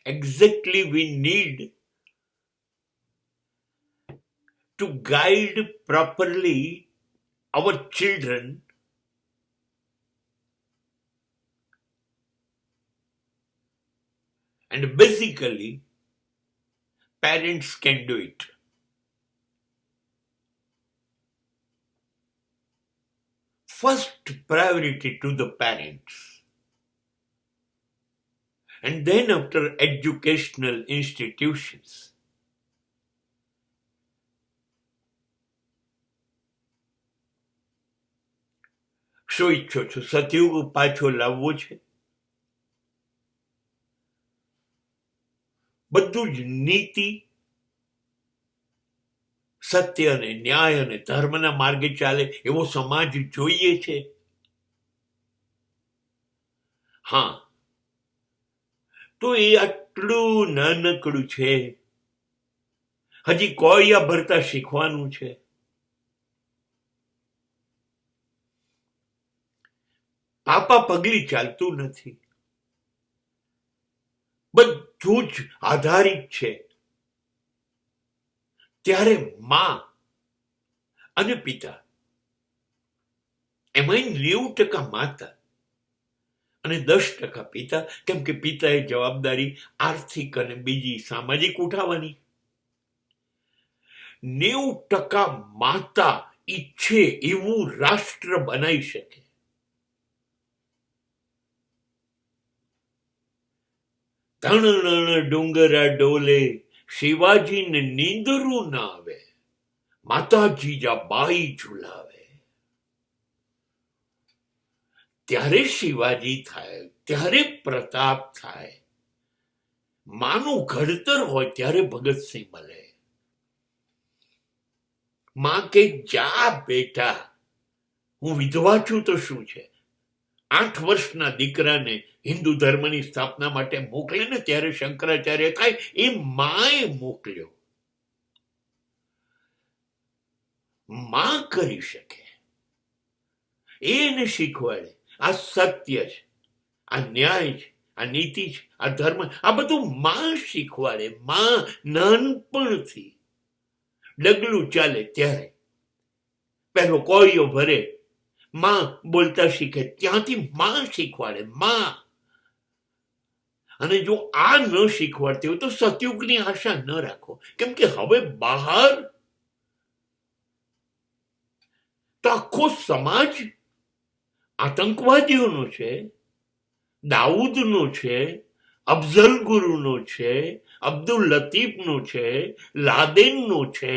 exactly we need to guide properly our children and basically parents can do it. First priority to the parents, and then after educational institutions. શું ઈચ્છો છો? સતયુગ પાછો લાવવો છે? બધું જ નીતિ, સત્ય અને ન્યાય અને ધર્મના માર્ગે ચાલે એવો સમાજ જોઈએ છે? હા, તો એ આટલું નાનકડું છે, હજી કોળિયા ભરતા શીખવાનું છે. પાપા પગલી ચાલતું નથી, બધું જ આધારિત છે. ત્યારે માં અને પિતા, એમાં 90% માતા અને 10% પિતા, કેમ કે પિતાએ જવાબદારી આર્થિક અને બીજી સામાજિક ઉઠાવવાની. 90% માતા ઈચ્છે એવું રાષ્ટ્ર બનાવી શકે. ધણ ડુંગરા ડોલે, શિવાજીને નીંદરું ના આવે, માતાજી જા બાઈ ઝુલાવે. ત્યારે શિવાજી થાય, ત્યારે પ્રતાપ થાય. માનું ઘડતર હોય ત્યારે ભગતસિંહ મળે. માં કે જા બેટા, હું વિધવા છું તો શું છે? 8 વર્ષના દીકરાને હિન્દુ ધર્મની સ્થાપના માટે મોકલે ને ત્યારે શંકરાચાર્ય થાય, એ માએ મોકલ્યો. માં કરી શકે, એને શીખવાડે. આ સત્ય છે, આ ન્યાય છે, આ નીતિ છે, આ ધર્મ, આ બધું માં શીખવાડે. માં નાનપણથી ડગલું ચાલે ત્યારે પહેલો કોળિયો ભરે, માં બોલતા શીખે, ત્યાંથી માં શીખવાડે. માં. અને જો આ ન શીખવાડતી હોય તો સતયુગની આશા ન રાખો, કેમ કે હવે બહાર તો આખો સમાજ આતંકવાદીઓનો છે, દાઉદનો છે, અફઝલ ગુરુનો છે, અબ્દુલ લતીફનો છે, લાદેનનો છે.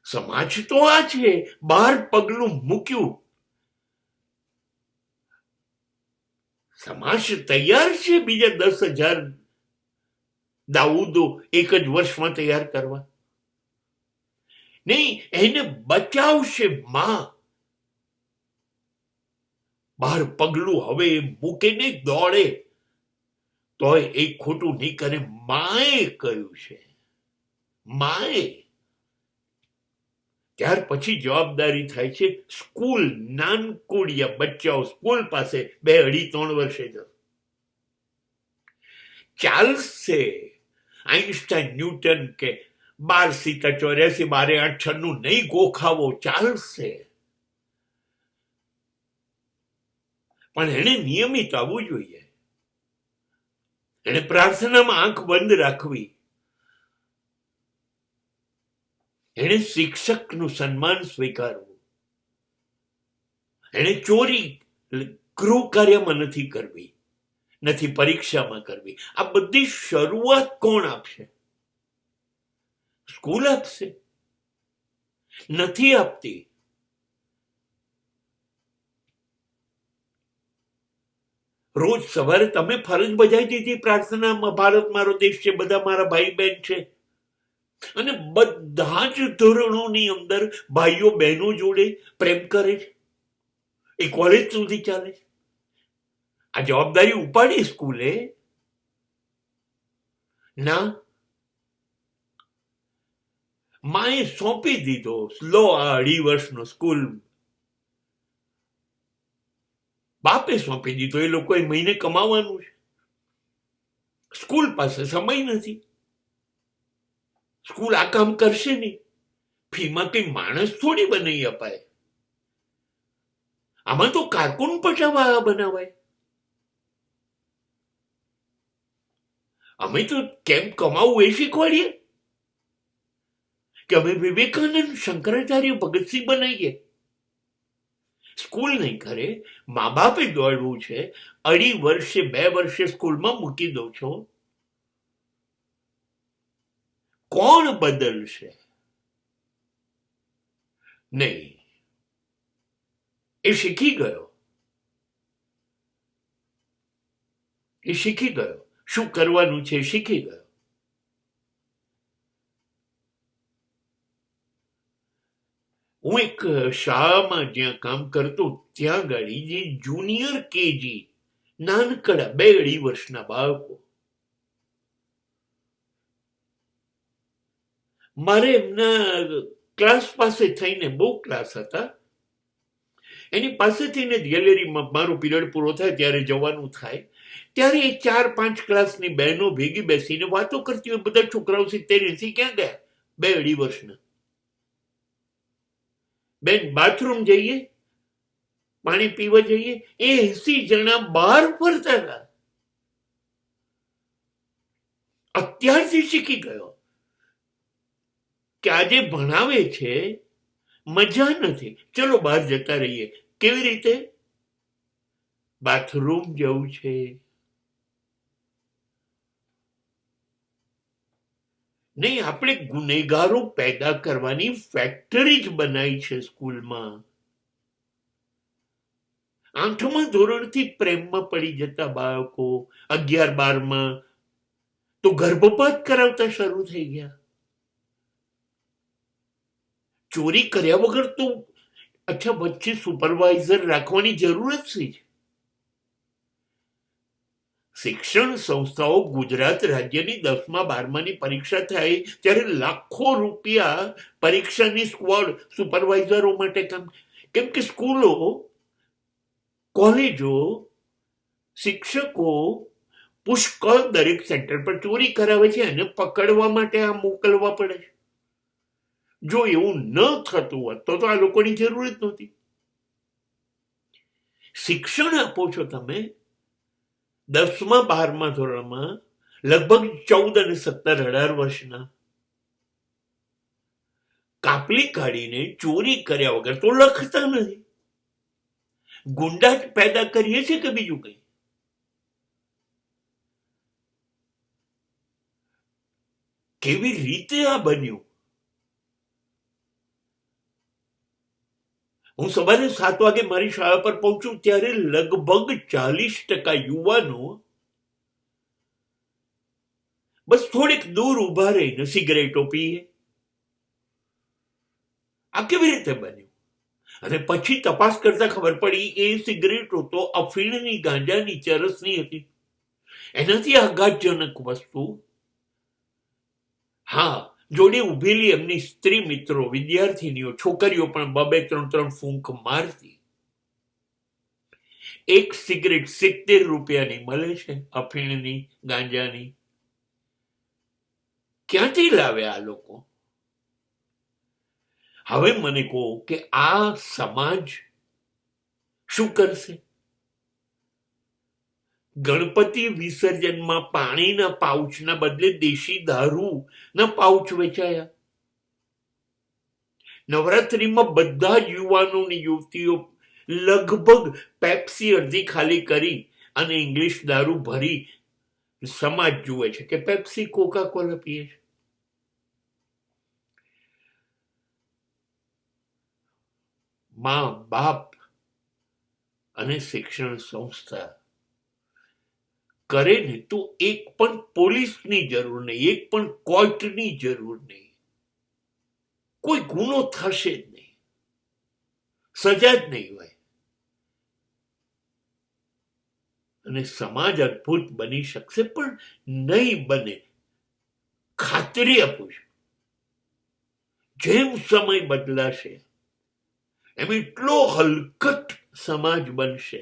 સમાજ તો આ છે. બહાર પગલું મૂક્યું, સમાજ તૈયાર છે બીજા 10,000 દાઉદો એક જ વર્ષમાં તૈયાર કરવા. નહીં, એને બચાવશે માં. બહાર પગલું હવે મૂકે ને દોડે તોય એ ખોટું નહીં કરે. માએ કહ્યું છે, માએ. ત્યાર પછી જવાબદારી થાય છે સ્કૂલ. નાનકુડિયા બચ્ચાઓ સ્કૂલ પાસે 2, 2.5, 3 વર્ષે ચાલશે. આઈન્સ્ટાઈન, ન્યૂટન કે 12 સીતા 84, 12 8 96 નહીં ગોખાવો, ચાલશે. પણ એને નિયમિત આવવું જોઈએ. એને પ્રાર્થનામાં આંખ બંધ રાખવી. એને શિક્ષકનું સન્માન સ્વીકારવું. એને ચોરી ગૃહ કાર્યમાં નથી કરવી, નથી પરીક્ષામાં કરવી. આ બધી શરૂઆત કોણ આપશે? સ્કૂલ આપશે? નથી આપતી. રોજ સવારે તમે ફરજ બજાવી દીધી પ્રાર્થનામાં, ભારત મારો દેશ છે, બધા મારા ભાઈ બહેન છે, અને બધા જ ધોરણોની અંદર ભાઈઓ બહેનો જોડે પ્રેમ કરે છે. એ કોલેજ સુધી ચાલે છે. આ જવાબદારી ઉપાડી સ્કૂલે ના, માએ સોંપી દીધો. લો આ 2.5 વર્ષનો સ્કૂલ બાપે સોંપી દીધો. એ લોકોએ મહિને કમાવાનું છે. સ્કૂલ પાસે સમય નથી, સ્કૂલ આ કામ કરશે નહીં. ફીમાં કઈ માણસ થોડી બનાવી અપાય. આમાં તો કારકુન પટાવા બનાવાય. અમે તો કેમ કમાવું એ શીખવાડીએ કે અમે વિવેકાનંદ, શંકરાચાર્ય, ભગતસિંહ બનાવીએ. સ્કૂલ નહીં કરે, મા બાપે દોડવું છે. 2.5 વર્ષે 2 વર્ષે સ્કૂલમાં મૂકી દો છો, કોણ બદલશે? નહીં. એ શીખી ગયો, શું કરવાનું છે શીખી ગયો. હું એક શાળામાં જ્યાં કામ કરતો ત્યાં ગાડી જે જુનિયર કેજી, નાનકડા 2-2.5 વર્ષના બાળકો, મારે એમના ક્લાસ પાસે થઈને, બહુ ક્લાસ હતા, એની પાસે થઈને ગેલેરીમાં મારો પીરિયડ પૂરો થાય ત્યારે જવાનું થાય, ત્યારે એ 4-5 ક્લાસની બહેનો ભેગી બેસીને વાતો કરતી હોય. બધા છોકરાઓ 70-80 ક્યાં ગયા? 2-2.5 વર્ષના. બેન, બાથરૂમ જઈએ, પાણી પીવા જઈએ, એ 80 જણા બહાર ફરતા હતા. અત્યારથી શીખી ગયો કે આજે ભણાવે છે, મજા નથી, ચલો બહાર જતા રહીએ. કેવી રીતે? બાથરૂમ જવું છે. નહીં, આપણે ગુનેગારો પેદા કરવાની ફેક્ટરી જ બનાવી છે સ્કૂલમાં. 8મા ધોરણથી પ્રેમમાં પડી જતા બાળકો 11-12માં તો ગર્ભપાત કરાવતા શરૂ થઈ ગયા. ચોરી કર્યા વગર તો અચ્છા, વચ્ચે સુપરવાઇઝર રાખવાની જરૂર જ છે. શિક્ષણ સંસ્થાઓ, ગુજરાત રાજ્યની 10મા-12માની પરીક્ષા થાય ત્યારે લાખો રૂપિયા પરીક્ષાની સ્ક્વોડ, સુપરવાઇઝરો માટે કામ. કેમ કે સ્કૂલો, કોલેજો, શિક્ષકો પુષ્કળ દરેક સેન્ટર પર ચોરી કરાવે છે, એને પકડવા માટે આ મોકલવા પડે છે. જો એવું ન થતું હોત તો આ લોકોની જરૂર જ નહોતી. શિક્ષણ આપો છો તમે 10મા-12મા ધોરણમાં લગભગ 14 અને 17-18 વર્ષના. કાપલી કાઢીને ચોરી કર્યા વગર તો લખતા નથી. ગુંડા જ પેદા કરીએ છીએ કે બીજું કઈ? કેવી રીતે આ બન્યું? હું સવારે 7 વાગે મારી શાળા પર પહોંચું ત્યારે લગભગ 40% યુવાનો બસ થોડીક દૂર ઉભા રહીને સિગરેટો પીએ. આ કેવી રીતે બન્યું? અને પછી તપાસ કરતા ખબર પડી એ સિગરેટો તો અફીણની, ગાંજાની, ચરસની હતી. એનાથી આઘાતજનક વસ્તુ. હા, જોડે ઉભેલી એમની સ્ત્રી મિત્રો, વિદ્યાર્થીનીઓ, છોકરીઓ પણ 2-3 ફૂંક મારતી. એક સિગરેટ 70 રૂપિયાની મળે છે, અફીણની, ગાંજાની. ક્યાંથી લાવે આ લોકો? હવે મને કહો કે આ સમાજ શું કરશે? ગણપતિ વિસર્જનમાં પાણીના પાઉચના બદલે દેશી દારૂના પાઉચ વેચાયા. નવરાત્રીમાં બધા જ યુવાનોની, યુવતીઓ લગભગ પેપ્સી અડધી ખાલી કરી અને ઇંગ્લિશ દારૂ ભરી સમાજ જુએ છે કે પેપ્સી, કોકા કોલા પીએ છે. મા બાપ અને શિક્ષણ સંસ્થા કરે ને તો એક પણ પોલીસની જરૂર નહીં, એક પણ કોર્ટની જરૂર નહીં. કોઈ ગુનો થશે જ નહીં, સજા જ નહીં હોય. અને સમાજ અદ્ભુત બની શકશે, પણ નહીં બને. ખાતરી આપું છું, જેમ સમય બદલાશે એમ એટલો હલકટ સમાજ બનશે